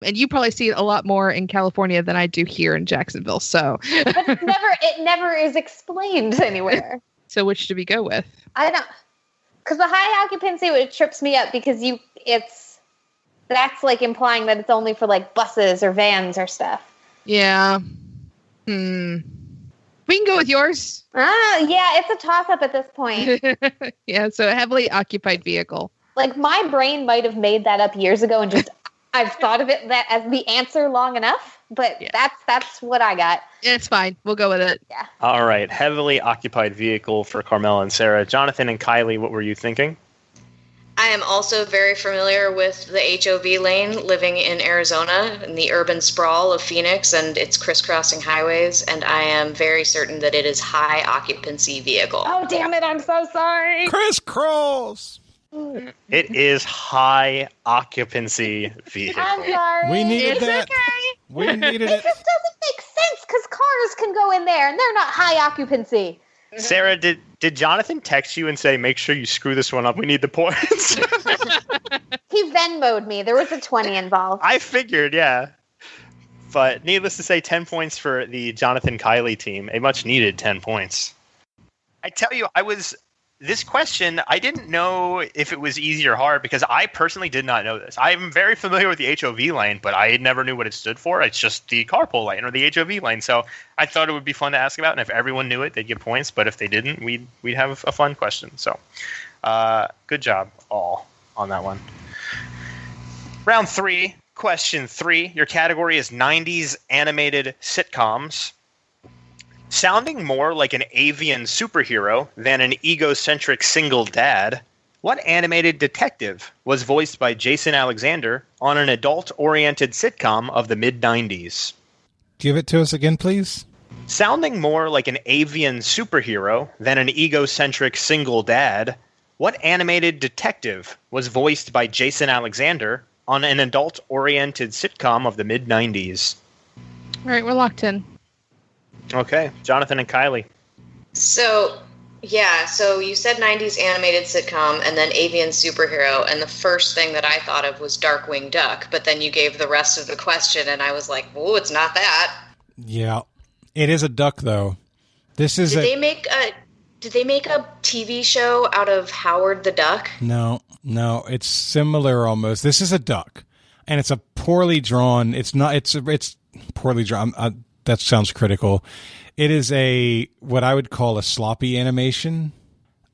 And you probably see it a lot more in California than I do here in Jacksonville. So, but it never is explained anywhere. So which do we go with? I don't, because the high occupancy, it trips me up because that's like implying that it's only for like buses or vans or stuff. Yeah. We can go with yours. Yeah, it's a toss-up at this point. Yeah, so a heavily occupied vehicle. Like, my brain might have made that up years ago and just, I've thought of it that as the answer long enough, but that's what I got. It's fine. We'll go with it. Yeah. All right, heavily occupied vehicle for Carmel and Sarah. Jonathan and Kylie, what were you thinking? I am also very familiar with the HOV lane, living in Arizona, in the urban sprawl of Phoenix and its crisscrossing highways, and I am very certain that it is high occupancy vehicle. Oh, damn it, I'm so sorry. Crisscross! It is high occupancy vehicle. I'm sorry. We needed that. Okay. We needed It just doesn't make sense because cars can go in there and they're not high occupancy. Sarah, did Jonathan text you and say, make sure you screw this one up? We need the points. He Venmo'd me. There was a 20 involved. I figured, yeah. But needless to say, 10 points for the Jonathan Kylie team. A much needed 10 points. I tell you, this question, I didn't know if it was easy or hard because I personally did not know this. I'm very familiar with the HOV lane, but I never knew what it stood for. It's just the carpool lane or the HOV lane. So I thought it would be fun to ask about, and if everyone knew it, they'd get points. But if they didn't, we'd have a fun question. So good job all on that one. Round 3, question 3. Your category is 90s animated sitcoms. Sounding more like an avian superhero than an egocentric single dad, what animated detective was voiced by Jason Alexander on an adult-oriented sitcom of the mid-90s? Give it to us again, please. Sounding more like an avian superhero than an egocentric single dad, what animated detective was voiced by Jason Alexander on an adult-oriented sitcom of the mid-90s? All right, we're locked in. Okay, Jonathan and Kylie. So you said 90s animated sitcom and then avian superhero, and the first thing that I thought of was Darkwing Duck, but then you gave the rest of the question, and I was like, oh, it's not that. Yeah. It is a duck, though. Did they make a TV show out of Howard the Duck? No, it's similar almost. This is a duck, and it's a poorly drawn, it's poorly drawn, that sounds critical. It is what I would call a sloppy animation.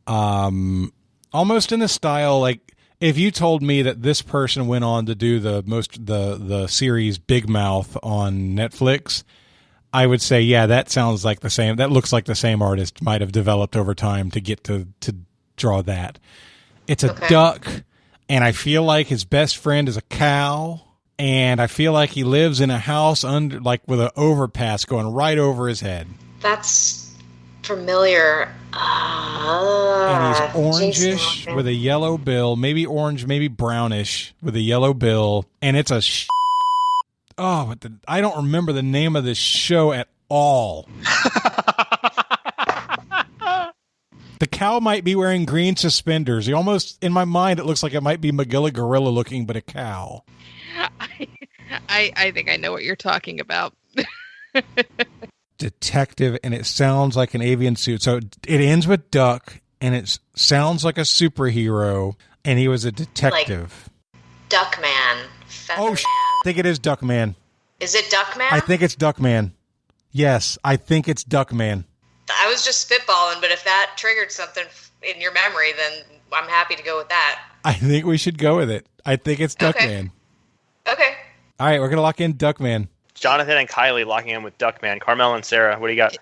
Almost in the style, like if you told me that this person went on to do the series Big Mouth on Netflix, I would say, yeah, that sounds like the same. That looks like the same artist might have developed over time to get to draw that. It's a duck, and I feel like his best friend is a cow. And I feel like he lives in a house with an overpass going right over his head. That's familiar. And he's orangish with a yellow bill, maybe orange, maybe brownish with a yellow bill. And it's I don't remember the name of this show at all. The cow might be wearing green suspenders. In my mind, it looks like it might be Magilla Gorilla looking, but a cow. I think I know what you're talking about. Detective, and it sounds like an avian suit. So it ends with duck, and it sounds like a superhero, and he was a detective. Like Duckman. I think it is Duckman. Is it Duckman? I think it's Duckman. Yes, I think it's Duckman. I was just spitballing, but if that triggered something in your memory, then I'm happy to go with that. I think we should go with it. I think it's Duckman. Okay. All right, we're going to lock in Duckman. Jonathan and Kylie locking in with Duckman. Carmel and Sarah, what do you got?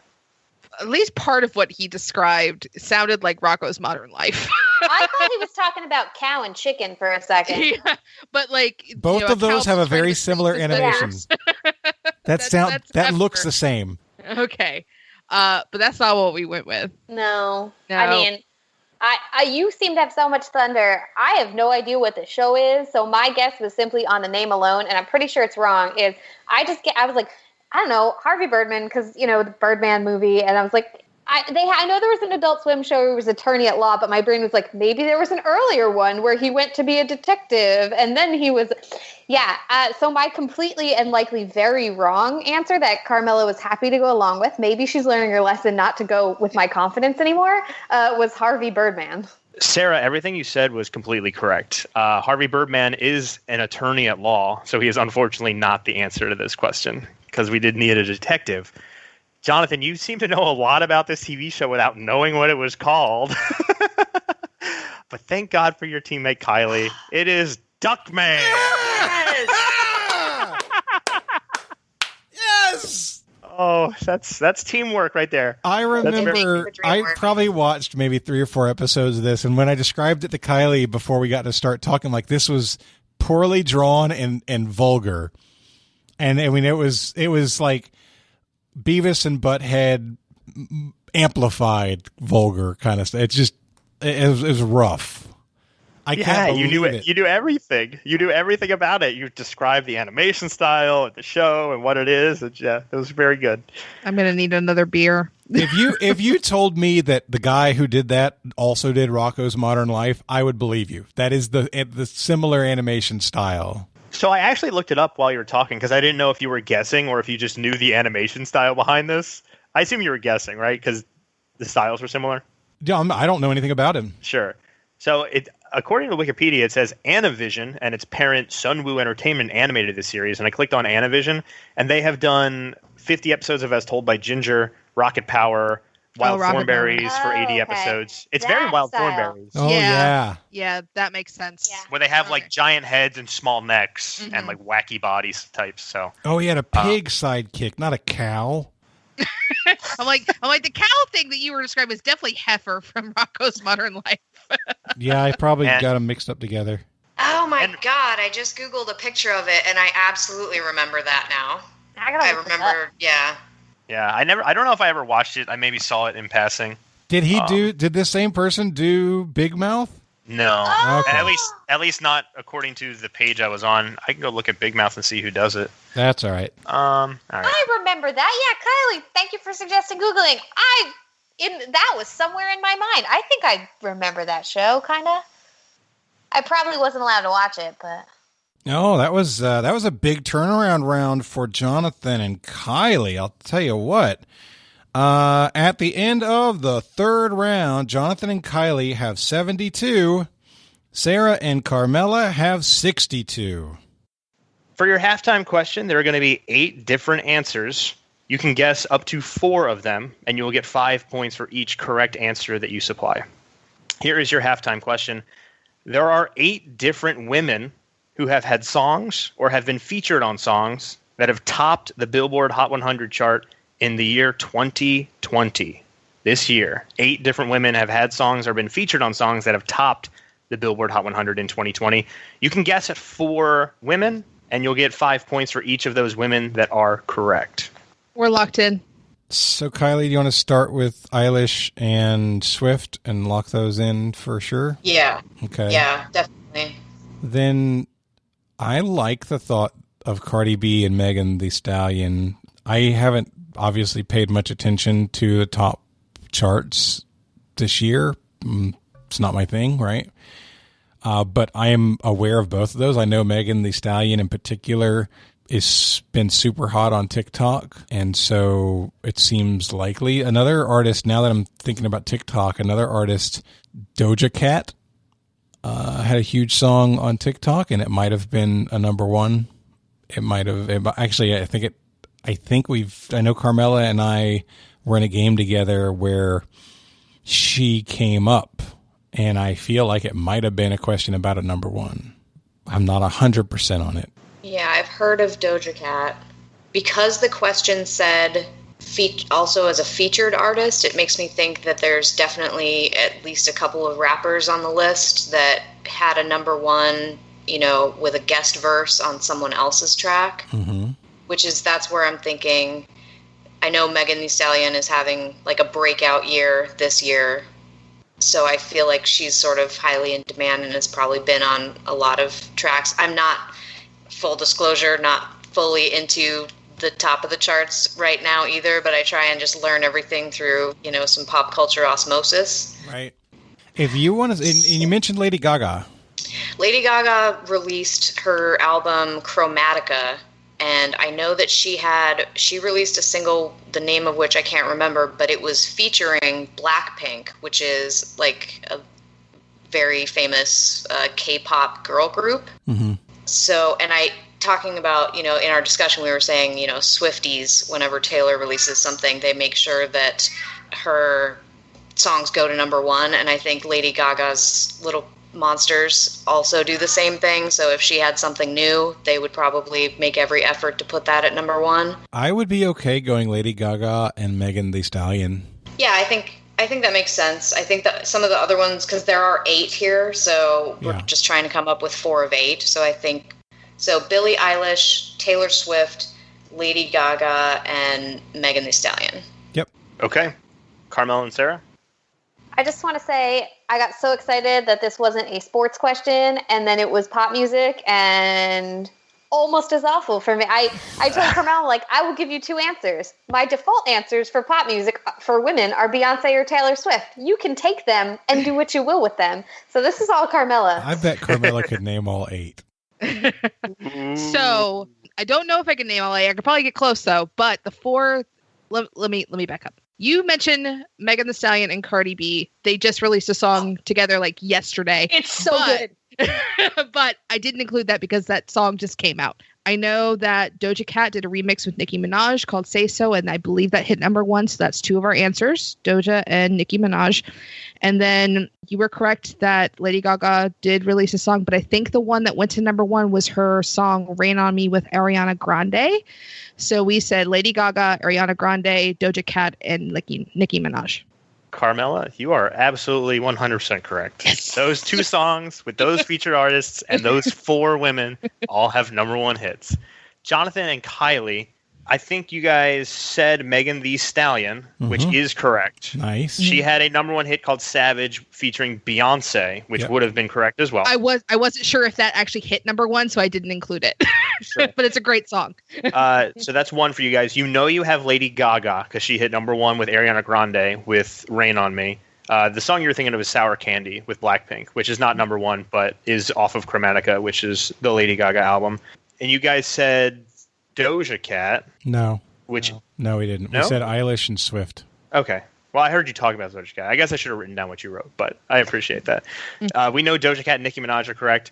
At least part of what he described sounded like Rocko's Modern Life. I thought he was talking about cow and chicken for a second. Yeah, but both of those have a very similar animation. That looks the same. Okay. But that's not what we went with. No. I mean, you seem to have so much thunder. I have no idea what the show is, so my guess was simply on the name alone, and I'm pretty sure it's wrong. I was like, I don't know, Harvey Birdman, because, the Birdman movie, and I was like, I know there was an Adult Swim show where he was attorney at law, but my brain was like, maybe there was an earlier one where he went to be a detective, and then he was, so my completely and likely very wrong answer that Carmela was happy to go along with, maybe she's learning her lesson not to go with my confidence anymore, was Harvey Birdman. Sarah, everything you said was completely correct. Harvey Birdman is an attorney at law, so he is unfortunately not the answer to this question, because we did need a detective. Jonathan, you seem to know a lot about this TV show without knowing what it was called. But thank God for your teammate Kylie. It is Duckman. Yes! Yes! Oh, that's teamwork right there. I remember I probably watched maybe 3 or 4 episodes of this, and when I described it to Kylie before we got to start talking, like, this was poorly drawn and vulgar. And I mean, it was like Beavis and Butthead amplified vulgar kind of stuff. It was rough. I can't believe you knew it. You knew everything. You knew everything about it. You described the animation style and the show and what it is. And it was very good. I'm gonna need another beer. If you told me that the guy who did that also did Rocko's Modern Life, I would believe you. That is the similar animation style. So I actually looked it up while you were talking because I didn't know if you were guessing or if you just knew the animation style behind this. I assume you were guessing, right? Because the styles were similar. Yeah, I don't know anything about him. Sure. So according to Wikipedia, it says Anavision and its parent Sunwoo Entertainment animated this series. And I clicked on Anavision, and they have done 50 episodes of As Told by Ginger, Rocket Power, Wild Thornberries for 80 episodes. It's very Wild Thornberries. Oh, yeah. Yeah, that makes sense. Yeah. Where they have like giant heads and small necks and like wacky bodies types. So he had a pig sidekick, not a cow. I'm like the cow thing that you were describing is definitely Heifer from Rocko's Modern Life. Yeah, I probably got them mixed up together. Oh my God, I just Googled a picture of it and I absolutely remember that now. I remember, yeah. Yeah, I don't know if I ever watched it. I maybe saw it in passing. Did did this same person do Big Mouth? No. Okay. At least not according to the page I was on. I can go look at Big Mouth and see who does it. That's all right. All right. I remember that. Yeah, Kylie, thank you for suggesting Googling. That was somewhere in my mind. I think I remember that show, kind of. I probably wasn't allowed to watch it, but... No, that was a big turnaround round for Jonathan and Kylie. I'll tell you what. At the end of the third round, Jonathan and Kylie have 72. Sarah and Carmela have 62. For your halftime question, there are going to be 8 different answers. You can guess up to 4 of them, and you will get 5 points for each correct answer that you supply. Here is your halftime question. There are 8 different women who have had songs or have been featured on songs that have topped the Billboard Hot 100 chart in the year 2020. This year, 8 different women have had songs or been featured on songs that have topped the Billboard Hot 100 in 2020. You can guess at 4 women, and you'll get 5 points for each of those women that are correct. We're locked in. So, Kylie, do you want to start with Eilish and Swift and lock those in for sure? Yeah. Okay. Yeah, definitely. Then I like the thought of Cardi B and Megan Thee Stallion. I haven't obviously paid much attention to the top charts this year. It's not my thing, right? But I am aware of both of those. I know Megan Thee Stallion in particular is been super hot on TikTok, and so it seems likely. Another artist, now that I'm thinking about TikTok, another artist, Doja Cat, had a huge song on TikTok, and it might have been a number one. It might have actually. I know Carmela and I were in a game together where she came up, and I feel like it might have been a question about a number one. I'm not 100% on it. Yeah, I've heard of Doja Cat. Because the question said also as a featured artist, it makes me think that there's definitely at least a couple of rappers on the list that had a number one, with a guest verse on someone else's track. Mm-hmm. That's where I'm thinking, I know Megan Thee Stallion is having like a breakout year this year. So I feel like she's sort of highly in demand and has probably been on a lot of tracks. I'm not, full disclosure, not fully into the top of the charts right now either, but I try and just learn everything through, some pop culture osmosis. Right. If you want to, and you mentioned Lady Gaga. Lady Gaga released her album Chromatica, and I know that she released a single, the name of which I can't remember, but it was featuring Blackpink, which is like a very famous K-pop girl group. Mm-hmm. So, and talking about, in our discussion, we were saying, Swifties, whenever Taylor releases something, they make sure that her songs go to number one. And I think Lady Gaga's Little Monsters also do the same thing. So if she had something new, they would probably make every effort to put that at number one. I would be okay going Lady Gaga and Megan Thee Stallion. Yeah, I think that makes sense. I think that some of the other ones, because there are 8 here, so we're just trying to come up with 4 of 8. So I think, Billie Eilish, Taylor Swift, Lady Gaga, and Megan Thee Stallion. Yep. Okay. Carmel and Sarah? I just want to say I got so excited that this wasn't a sports question, and then it was pop music, and almost as awful for me. I told Carmel, I will give you 2 answers. My default answers for pop music for women are Beyonce or Taylor Swift. You can take them and do what you will with them. So this is all Carmela. I bet Carmela could name all 8. So I don't know if I can name all 8. I could probably get close though. But the 4, let me back up. You mentioned Megan Thee Stallion and Cardi B. They just released a song together yesterday. It's so good. But I didn't include that because that song just came out. I know that Doja Cat did a remix with Nicki Minaj called Say So, and I believe that hit number 1. So that's 2 of our answers, Doja and Nicki Minaj. And then you were correct that Lady Gaga did release a song, but I think the one that went to number 1 was her song Rain on Me with Ariana Grande. So we said Lady Gaga, Ariana Grande, Doja Cat, and Nicki Minaj. Carmela, you are absolutely 100% correct. Yes. Those 2 songs with those featured artists and those 4 women all have number 1 hits. Jonathan and Kylie, I think you guys said Megan Thee Stallion, which is correct. Nice. She had a number 1 hit called Savage featuring Beyonce, which would have been correct as well. I wasn't sure if that actually hit number 1, so I didn't include it. Sure. But it's a great song. So that's 1 for you guys. You have Lady Gaga because she hit number 1 with Ariana Grande with Rain on Me. The song you're thinking of is Sour Candy with Blackpink, which is not number 1, but is off of Chromatica, which is the Lady Gaga album. And you guys said Doja Cat. No. No, we didn't. No? We said Eilish and Swift. Okay. Well, I heard you talk about Doja Cat. I guess I should have written down what you wrote, but I appreciate that. We know Doja Cat and Nicki Minaj are correct.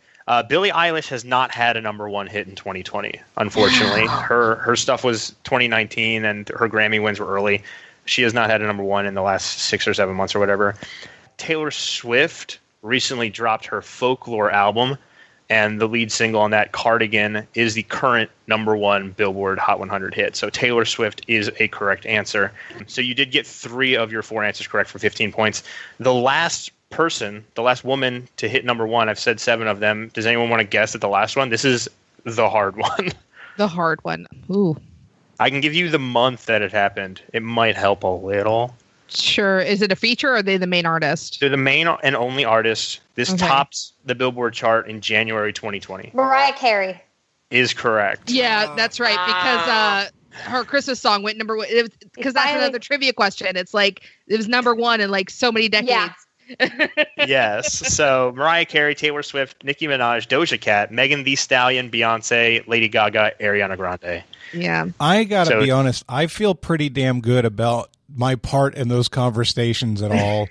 Billie Eilish has not had a number 1 hit in 2020, unfortunately. Her stuff was 2019, and her Grammy wins were early. She has not had a number 1 in the last 6 or 7 months or whatever. Taylor Swift recently dropped her Folklore album, and the lead single on that, Cardigan, is the current number 1 Billboard Hot 100 hit. So Taylor Swift is a correct answer. So you did get 3 of your 4 answers correct for 15 points. The last woman to hit number 1, I've said 7 of them. Does anyone want to guess at the last one? This is the hard one. The hard one. Ooh. I can give you the month that it happened. It might help a little. Sure. Is it a feature or are they the main artist? They're the main and only artist. This topped the Billboard chart in January 2020. Mariah Carey. Is correct. Yeah, that's right. Because her Christmas song went number 1. Because that's another trivia question. It's it was number 1 in so many decades. Yeah. Yes. So Mariah Carey, Taylor Swift, Nicki Minaj, Doja Cat, Megan Thee Stallion, Beyonce, Lady Gaga, Ariana Grande. Yeah. I gotta be honest. I feel pretty damn good about my part in those conversations at all.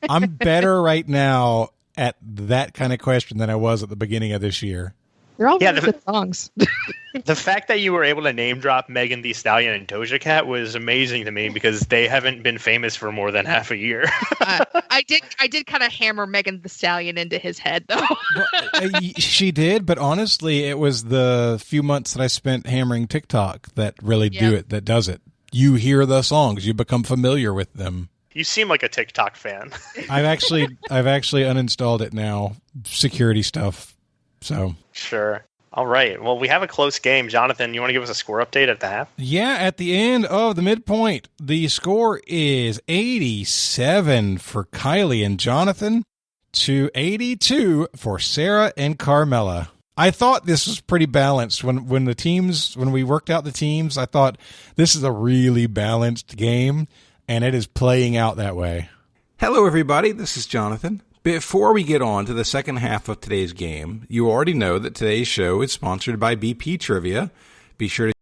I'm better right now at that kind of question than I was at the beginning of this year. They're all really good songs. The fact that you were able to name drop Megan Thee Stallion and Doja Cat was amazing to me because they haven't been famous for more than half a year. I did kind of hammer Megan Thee Stallion into his head, though. She did, but honestly, it was the few months that I spent hammering TikTok that really does it. You hear the songs, you become familiar with them. You seem like a TikTok fan. I've actually uninstalled it now. Security stuff. So sure. All right. Well, we have a close game. Jonathan, you want to give us a score update at the half? Yeah, at the end of the midpoint, the score is 87 for Kylie and Jonathan to 82 for Sarah and Carmela. I thought this was pretty balanced when we worked out the teams. I thought this is a really balanced game, and it is playing out that way. Hello, everybody. This is Jonathan. Before we get on to the second half of today's game, you already know that today's show is sponsored by BP Trivia. Be sure to